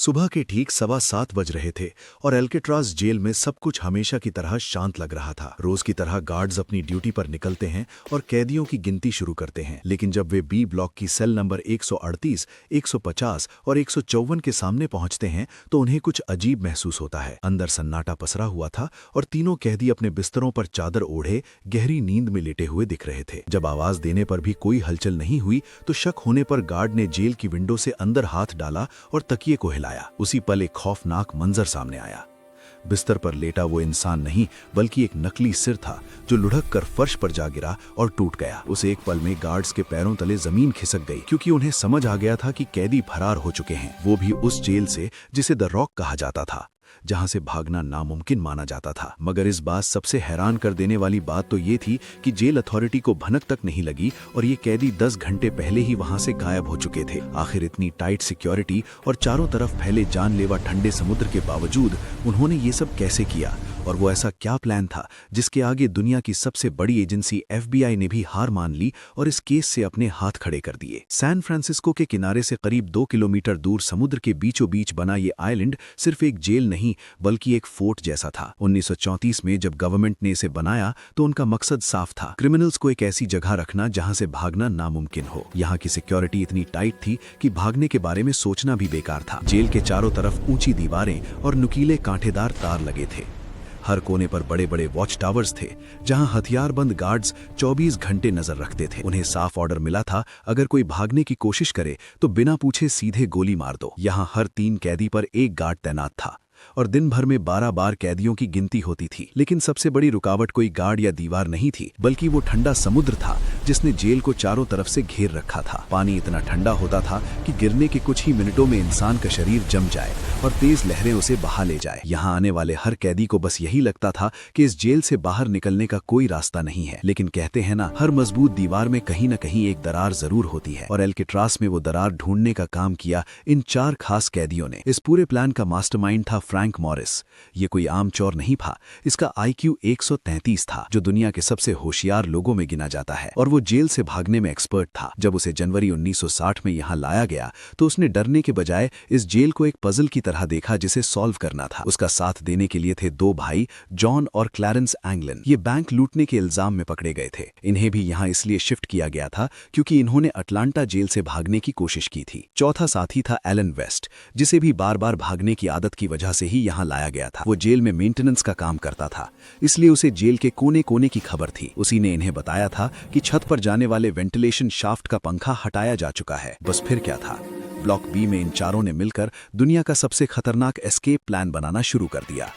सुबह के ठीक 7:15 बज रहे थे और एल्केट्राज जेल में सब कुछ हमेशा की तरह शांत लग रहा था। रोज की तरह गार्ड्स अपनी ड्यूटी पर निकलते हैं और कैदियों की गिनती शुरू करते हैं, लेकिन जब वे बी ब्लॉक की सेल नंबर 138, 150 और 154 के सामने पहुंचते हैं तो उन्हें कुछ अजीब महसूस होता है। अंदर सन्नाटा पसरा हुआ था और तीनों कैदी अपने बिस्तरों पर चादर ओढ़े गहरी नींद में लेटे हुए दिख रहे थे। जब आवाज देने पर भी कोई हलचल नहीं हुई तो शक होने पर गार्ड ने जेल की विंडो से अंदर हाथ डाला और तकिए को हिलाया। उसी पल एक खौफनाक मंजर सामने आया। बिस्तर पर लेटा वो इंसान नहीं बल्कि एक नकली सिर था जो लुढ़क कर फर्श पर जा गिरा और टूट गया। उस एक पल में गार्ड्स के पैरों तले जमीन खिसक गई, क्योंकि उन्हें समझ आ गया था कि कैदी फरार हो चुके हैं, वो भी उस जेल से जिसे द रॉक कहा जाता था, जहां से भागना नामुमकिन माना जाता था। मगर इस बात सबसे हैरान कर देने वाली बात तो ये थी कि जेल अथॉरिटी को भनक तक नहीं लगी और ये कैदी 10 घंटे पहले ही वहां से गायब हो चुके थे। आखिर इतनी टाइट सिक्योरिटी और चारों तरफ फैले जानलेवा ठंडे समुद्र के बावजूद उन्होंने ये सब कैसे किया, और वो ऐसा क्या प्लान था जिसके आगे दुनिया की सबसे बड़ी एजेंसी FBI ने भी हार मान ली और इस केस से अपने हाथ खड़े कर दिए। सैन फ्रांसिस्को के किनारे से करीब 2 किलोमीटर दूर समुद्र के बीचों बीच बना ये आइलैंड सिर्फ एक जेल नहीं बल्कि एक फोर्ट जैसा था। 1934 में जब गवर्नमेंट ने इसे बनाया तो उनका मकसद साफ था, क्रिमिनल्स को एक ऐसी जगह रखना जहां से भागना नामुमकिन हो। यहाँ की सिक्योरिटी इतनी टाइट थी कि भागने के बारे में सोचना भी बेकार था। जेल के चारों तरफ ऊंची दीवारें और नुकीले कांटेदार तार लगे थे। हर कोने पर बड़े बड़े वॉच टावर्स थे जहां हथियारबंद गार्ड्स 24 घंटे नजर रखते थे। उन्हें साफ ऑर्डर मिला था, अगर कोई भागने की कोशिश करे तो बिना पूछे सीधे गोली मार दो। यहां हर 3 कैदी पर एक गार्ड तैनात था और दिन भर में 12 बार कैदियों की गिनती होती थी। लेकिन सबसे बड़ी रुकावट कोई गार्ड या दीवार नहीं थी बल्कि वो ठंडा समुद्र था जिसने जेल को चारों तरफ से घेर रखा था। पानी इतना ठंडा होता था कि गिरने के कुछ ही मिनटों में इंसान का शरीर जम जाए और तेज लहरें उसे बहा ले जाए। यहाँ आने वाले हर कैदी को बस यही लगता था कि इस जेल से बाहर निकलने का कोई रास्ता नहीं है। लेकिन कहते हैं ना, हर मजबूत दीवार में कहीं न कहीं एक दरार जरूर होती है, और एल्केट्रास में वो दरार ढूंढने का काम किया इन 4 खास कैदियों ने। इस पूरे प्लान का मास्टरमाइंड था फ्रैंक मॉरिस। ये कोई आम चोर नहीं था, इसका IQ 133 था, जो दुनिया के सबसे होशियार लोगों में गिना जाता है, और वो जेल से भागने में एक्सपर्ट था। जब उसे जनवरी 1960 में यहाँ लाया गया तो उसने डरने के बजाय इस जेल को एक पजल की तरह देखा जिसे सॉल्व करना था। उसका साथ देने के लिए थे 2 भाई, जॉन और क्लैरेंस एंगलन। ये बैंक लूटने के इल्जाम में पकड़े गए थे। इन्हें भी यहाँ इसलिए शिफ्ट किया गया था क्योंकि इन्होंने अटलांटा जेल से भागने की कोशिश की थी। चौथा साथी था एलन वेस्ट, जिसे भी बार बार भागने की आदत की वजह से ही यहाँ लाया गया था। वो जेल में मेंटेनेंस का काम करता था, इसलिए उसे जेल के कोने कोने की खबर थी। उसी ने इन्हें बताया था कि छत पर जाने वाले वेंटिलेशन शाफ्ट का पंखा हटाया जा चुका है। बस फिर क्या था, ब्लॉक बी में इन चारों ने मिलकर दुनिया का सबसे खतरनाक एस्केप प्लान बनाना शुरू कर दिया।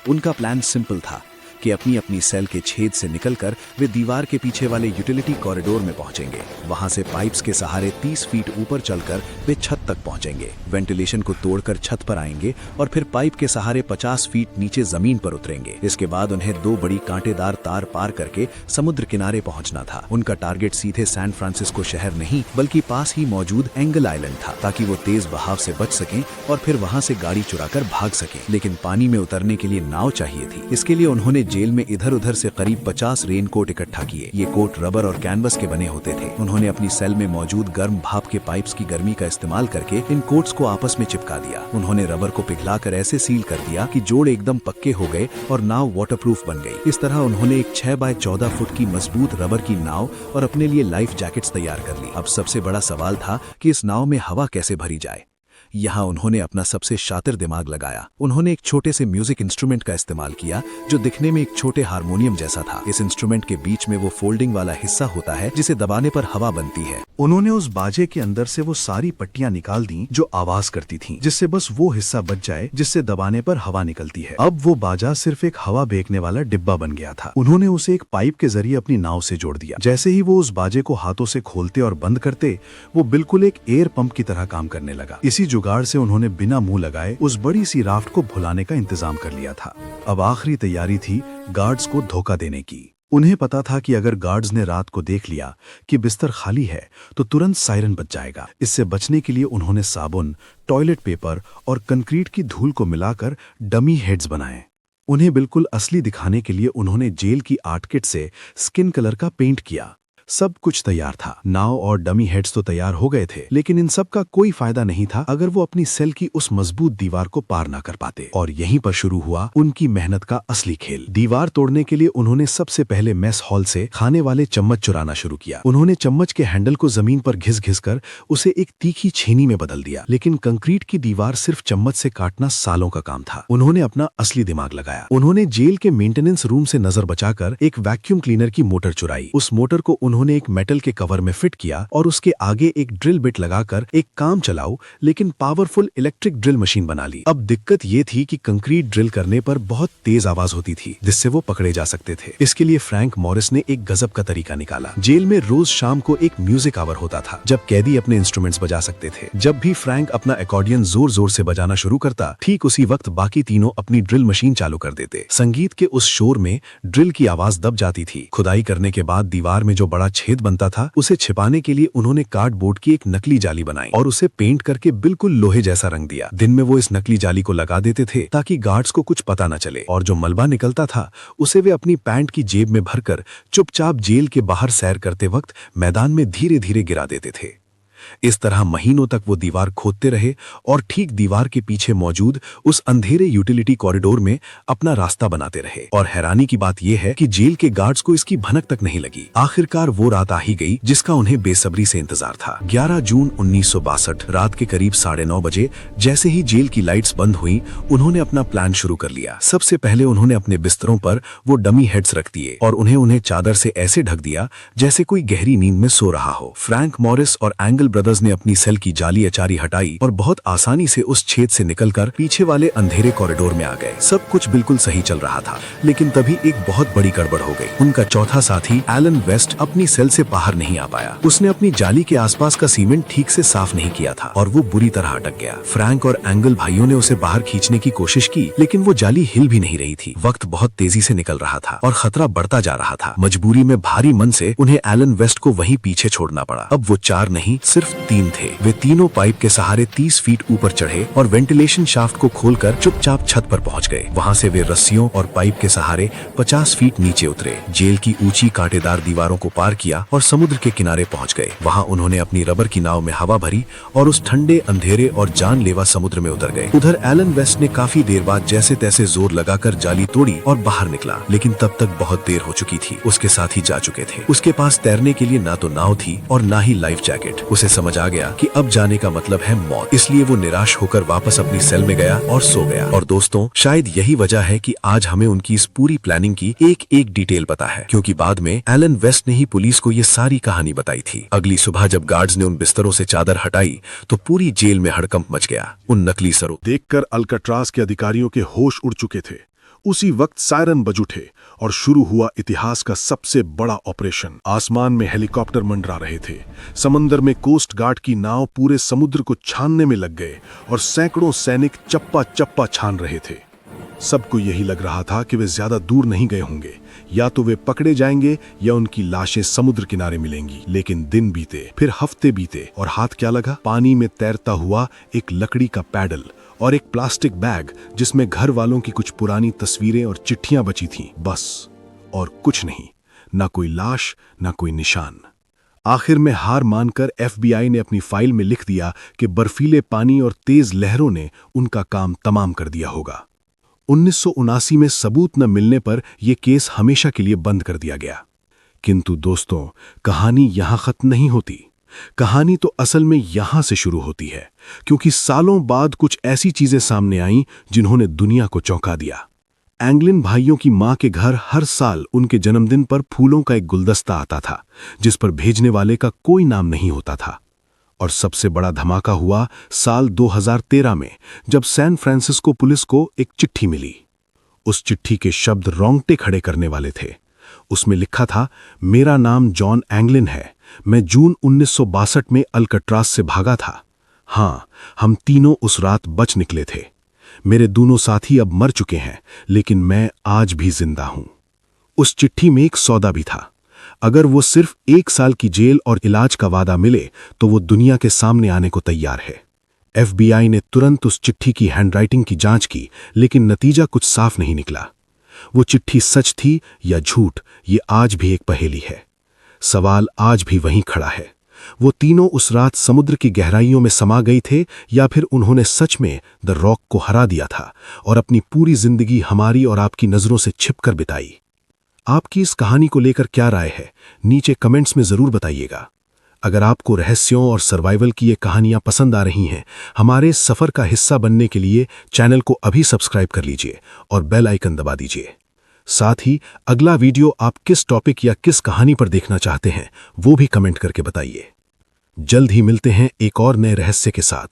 उनका प्लान सिंपल था कि अपनी अपनी सेल के छेद से निकलकर वे दीवार के पीछे वाले यूटिलिटी कॉरिडोर में पहुंचेंगे। वहां से पाइप्स के सहारे 30 फीट ऊपर चलकर वे छत तक पहुंचेंगे, वेंटिलेशन को तोड़कर छत पर आएंगे और फिर पाइप के सहारे 50 फीट नीचे जमीन पर उतरेंगे। इसके बाद उन्हें 2 बड़ी कांटेदार तार पार करके समुद्र किनारे पहुंचना था। उनका टारगेट सीधे सैन फ्रांसिस्को शहर नहीं बल्कि पास ही मौजूद एंगल आइलैंड था, ताकि वो तेज बहाव से बच सकें और फिर वहां से गाड़ी चुराकर भाग सकें। लेकिन पानी में उतरने के लिए नाव चाहिए थी। इसके लिए उन्होंने जेल में इधर उधर से करीब 50 रेनकोट इकट्ठा किए। ये कोट रबर और कैनवस के बने होते थे। उन्होंने अपनी सेल में मौजूद गर्म भाप के पाइप्स की गर्मी का इस्तेमाल करके इन कोट्स को आपस में चिपका दिया। उन्होंने रबर को पिघलाकर ऐसे सील कर दिया कि जोड़ एकदम पक्के हो गए और नाव वाटरप्रूफ बन गई। इस तरह उन्होंने एक 6 बाय 14 फुट की मजबूत रबर की नाव और अपने लिए लाइफ जैकेट्स तैयार कर ली। अब सबसे बड़ा सवाल था कि इस नाव में हवा कैसे भरी जाए। यहाँ उन्होंने अपना सबसे शातिर दिमाग लगाया। उन्होंने एक छोटे से म्यूजिक इंस्ट्रूमेंट का इस्तेमाल किया जो दिखने में एक छोटे हारमोनियम जैसा था। इस इंस्ट्रूमेंट के बीच में वो फोल्डिंग वाला हिस्सा होता है जिसे दबाने पर हवा बनती है। उन्होंने उस बाजे के अंदर से वो सारी पट्टियां निकाल दी जो आवाज करती थीं, जिससे बस वो हिस्सा बच जाए जिससे दबाने पर हवा निकलती है। अब वो बाजा सिर्फ एक हवा फेंकने वाला डिब्बा बन गया था। उन्होंने उसे एक पाइप के जरिए अपनी नाव से जोड़ दिया। जैसे ही वो उस बाजे को हाथों से खोलते और बंद करते, वो बिल्कुल एक एयर पंप की तरह काम करने लगा। इसी जुगाड़ से उन्होंने बिना मुंह लगाए उस बड़ी सी राफ्ट को भुलाने का इंतजाम कर लिया था। अब आखिरी तैयारी थी गार्ड्स को धोखा देने की। उन्हें पता था कि अगर गार्ड्स ने रात को देख लिया कि बिस्तर खाली है तो तुरंत सायरन बज जाएगा। इससे बचने के लिए उन्होंने साबुन, टॉयलेट पेपर और कंक्रीट की धूल को मिलाकर डमी हेड्स बनाए। उन्हें बिल्कुल असली दिखाने के लिए उन्होंने जेल की आर्ट किट से स्किन कलर का पेंट किया। सब कुछ तैयार था। नाव और डमी हेड्स तो तैयार हो गए थे, लेकिन इन सब का कोई फायदा नहीं था अगर वो अपनी सेल की उस मजबूत दीवार को पार ना कर पाते। और यहीं पर शुरू हुआ उनकी मेहनत का असली खेल। दीवार तोड़ने के लिए उन्होंने सबसे पहले मेस हॉल से खाने वाले चम्मच चुराना शुरू किया। उन्होंने चम्मच के हैंडल को जमीन पर घिस घिस कर उसे एक तीखी छेनी में बदल दिया। लेकिन कंक्रीट की दीवार सिर्फ चम्मच से काटना सालों का काम था। उन्होंने अपना असली दिमाग लगाया। उन्होंने जेल के मेंटेनेंस रूम से नजर बचाकर एक वैक्यूम क्लीनर की मोटर चुराई। उस मोटर को उन्होंने एक मेटल के कवर में फिट किया और उसके आगे एक ड्रिल बिट लगाकर एक काम चलाऊ लेकिन पावरफुल इलेक्ट्रिक ड्रिल मशीन बना ली। अब दिक्कत ये थी कि कंक्रीट ड्रिल करने पर बहुत तेज आवाज होती थी, जिससे वो पकड़े जा सकते थे। इसके लिए फ्रैंक मॉरिस ने एक गजब का तरीका निकाला। जेल में रोज शाम को एक म्यूजिक आवर होता था, जब कैदी अपने इंस्ट्रूमेंट्स बजा सकते थे। जब भी फ्रैंक अपना अकॉर्डियन जोर जोर से बजाना शुरू करता, ठीक उसी वक्त बाकी तीनों अपनी ड्रिल मशीन चालू कर देते। संगीत के उस शोर में ड्रिल की आवाज दब जाती थी। खुदाई करने के बाद दीवार में जो बड़ा छेद बनता था, उसे छिपाने के लिए उन्होंने कार्डबोर्ड की एक नकली जाली बनाई और उसे पेंट करके बिल्कुल लोहे जैसा रंग दिया। दिन में वो इस नकली जाली को लगा देते थे ताकि गार्ड्स को कुछ पता न चले, और जो मलबा निकलता था उसे वे अपनी पैंट की जेब में भरकर चुपचाप जेल के बाहर सैर करते वक्त मैदान में धीरे धीरे गिरा देते थे। इस तरह महीनों तक वो दीवार खोदते रहे और ठीक दीवार के पीछे मौजूद उस अंधेरे यूटिलिटी कॉरिडोर में अपना रास्ता बनाते रहे। और हैरानी की बात यह है कि जेल के गार्ड्स को इसकी भनक तक नहीं लगी। आखिरकार वो रात आ ही गई जिसका उन्हें बेसब्री से इंतजार था। 11 जून 1962 रात के करीब 9:30 बजे जैसे ही जेल की लाइट्स बंद हुई, उन्होंने अपना प्लान शुरू कर लिया। सबसे पहले उन्होंने अपने बिस्तरों पर वो डमी हेड्स रख दिए और उन्हें चादर से ऐसे ढक दिया जैसे कोई गहरी नींद में सो रहा हो। फ्रैंक मॉरिस और एंगल ब्रदर्स ने अपनी सेल की जाली अचारी हटाई और बहुत आसानी से उस छेद से निकलकर पीछे वाले अंधेरे कॉरिडोर में आ गए। सब कुछ बिल्कुल सही चल रहा था, लेकिन तभी एक बहुत बड़ी गड़बड़ हो गई। उनका चौथा साथी एलन वेस्ट अपनी सेल से बाहर नहीं आ पाया। उसने अपनी जाली के आसपास का सीमेंट ठीक से साफ नहीं किया था और वो बुरी तरह अटक गया। फ्रैंक और एंगल भाइयों ने उसे बाहर खींचने की कोशिश की, लेकिन वो जाली हिल भी नहीं रही थी। वक्त बहुत तेजी से निकल रहा था और खतरा बढ़ता जा रहा था। मजबूरी में भारी मन से उन्हें एलन वेस्ट को वहीं पीछे छोड़ना पड़ा। अब वो 4 नहीं सिर्फ 3 थे। वे तीनों पाइप के सहारे 30 फीट ऊपर चढ़े और वेंटिलेशन शाफ्ट को खोलकर चुपचाप छत पर पहुंच गए। वहां से वे रस्सियों और पाइप के सहारे 50 फीट नीचे उतरे, जेल की ऊंची कांटेदार दीवारों को पार किया और समुद्र के किनारे पहुंच गए। वहां उन्होंने अपनी रबर की नाव में हवा भरी और उस ठंडे, अंधेरे और जानलेवा समुद्र में उतर गए। उधर एलन वेस्ट ने काफी देर बाद जैसे तैसे जोर लगाकर जाली तोड़ी और बाहर निकला, लेकिन तब तक बहुत देर हो चुकी थी। उसके साथी जा चुके थे। उसके पास तैरने के लिए ना तो नाव थी और ना ही लाइफ जैकेट। उसे समझ आ गया कि अब जाने का मतलब है मौत, इसलिए वो निराश होकर वापस अपनी सेल में गया और सो गया। और दोस्तों, शायद यही वजह है कि आज हमें उनकी इस पूरी प्लानिंग की एक एक डिटेल पता है, क्योंकि बाद में एलन वेस्ट ने ही पुलिस को ये सारी कहानी बताई थी। अगली सुबह जब गार्ड्स ने उन बिस्तरों से चादर हटाई तो पूरी जेल में हड़कंप मच गया। उन नकली सरों देखकर अल्काट्राज के अधिकारियों के होश उड़ चुके थे। उसी वक्त सायरन बज उठे और शुरू हुआ इतिहास का सबसे बड़ा ऑपरेशन। आसमान में हेलीकॉप्टर मंडरा रहे थे, समंदर में कोस्ट गार्ड की नाव पूरे समुद्र को छानने में लग गए और सैकड़ों सैनिक चप्पा चप्पा छान रहे थे। सबको यही लग रहा था कि वे ज्यादा दूर नहीं गए होंगे, या तो वे पकड़े जाएंगे या उनकी लाशें समुद्र किनारे मिलेंगी। लेकिन दिन बीते, फिर हफ्ते बीते और हाथ क्या लगा? पानी में तैरता हुआ एक लकड़ी का पैडल और एक प्लास्टिक बैग जिसमें घर वालों की कुछ पुरानी तस्वीरें और चिट्ठियां बची थीं, बस। और कुछ नहीं, ना कोई लाश, ना कोई निशान। आखिर में हार मानकर FBI ने अपनी फाइल में लिख दिया कि बर्फीले पानी और तेज लहरों ने उनका काम तमाम कर दिया होगा। 1979 में सबूत न मिलने पर यह केस हमेशा के लिए बंद कर दिया गया। किंतु दोस्तों, कहानी यहां खत्म नहीं होती। कहानी तो असल में यहां से शुरू होती है, क्योंकि सालों बाद कुछ ऐसी चीजें सामने आईं जिन्होंने दुनिया को चौंका दिया। एंगलिन भाइयों की मां के घर हर साल उनके जन्मदिन पर फूलों का एक गुलदस्ता आता था, जिस पर भेजने वाले का कोई नाम नहीं होता था। और सबसे बड़ा धमाका हुआ साल 2013 में, जब सैन फ्रांसिस्को पुलिस को एक चिट्ठी मिली। उस चिट्ठी के शब्द रोंगटे खड़े करने वाले थे। उसमें लिखा था, मेरा नाम जॉन एंगलिन है, मैं जून 1962 में अल्काट्राज से भागा था। हाँ, हम तीनों उस रात बच निकले थे। मेरे दोनों साथी अब मर चुके हैं, लेकिन मैं आज भी जिंदा हूं। उस चिट्ठी में एक सौदा भी था। अगर वो सिर्फ 1 साल की जेल और इलाज का वादा मिले तो वो दुनिया के सामने आने को तैयार है। FBI ने तुरंत उस चिट्ठी की हैंडराइटिंग की जांच की, लेकिन नतीजा कुछ साफ नहीं निकला। वो चिट्ठी सच थी या झूठ, ये आज भी एक पहेली है। सवाल आज भी वहीं खड़ा है। वो तीनों उस रात समुद्र की गहराइयों में समा गए थे या फिर उन्होंने सच में द रॉक को हरा दिया था और अपनी पूरी जिंदगी हमारी और आपकी नजरों से छिपकर बिताई। आपकी इस कहानी को लेकर क्या राय है, नीचे कमेंट्स में जरूर बताइएगा। अगर आपको रहस्यों और सर्वाइवल की ये कहानियां पसंद आ रही हैं, हमारे इस सफर का हिस्सा बनने के लिए चैनल को अभी सब्सक्राइब कर लीजिए और बेल आइकन दबा दीजिए। साथ ही अगला वीडियो आप किस टॉपिक या किस कहानी पर देखना चाहते हैं वो भी कमेंट करके बताइए। जल्द ही मिलते हैं एक और नए रहस्य के साथ।